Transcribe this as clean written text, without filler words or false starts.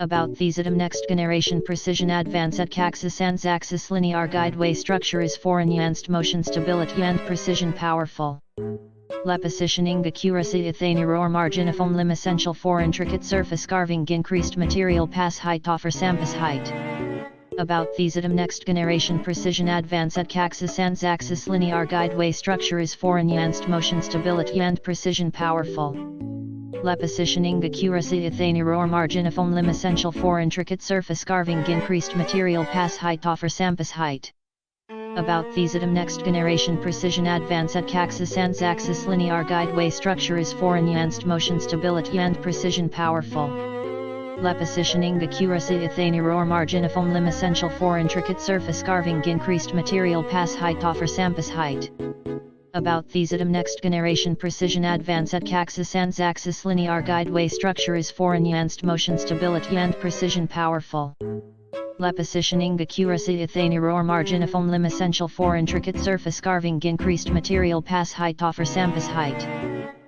About these item next generation precision advance at axis and axis linear guideway structure is for enhanced motion stability and precision powerful. Le positioning accuracy ethane or margin of lim essential for intricate surface carving increased material pass height offer samples height. About these item next generation precision advance at axis and axis linear guideway structure is for enhanced motion stability and precision powerful. Le positioning accuracy ethane or margin of lim essential for intricate surface carving increased material pass height offer samples height. About these item next generation precision advance at axis and axis linear guideway structure is for enhanced motion stability and precision powerful. Le positioning accuracy ethane or margin of lim essential for intricate surface carving increased material pass height offer samples height. About these item next generation precision advance at axis and axis linear guideway structure is for enhanced motion stability and precision powerful. Le positioning accuracy ethane or margin of lim essential for intricate surface carving increased material pass height offer samples height.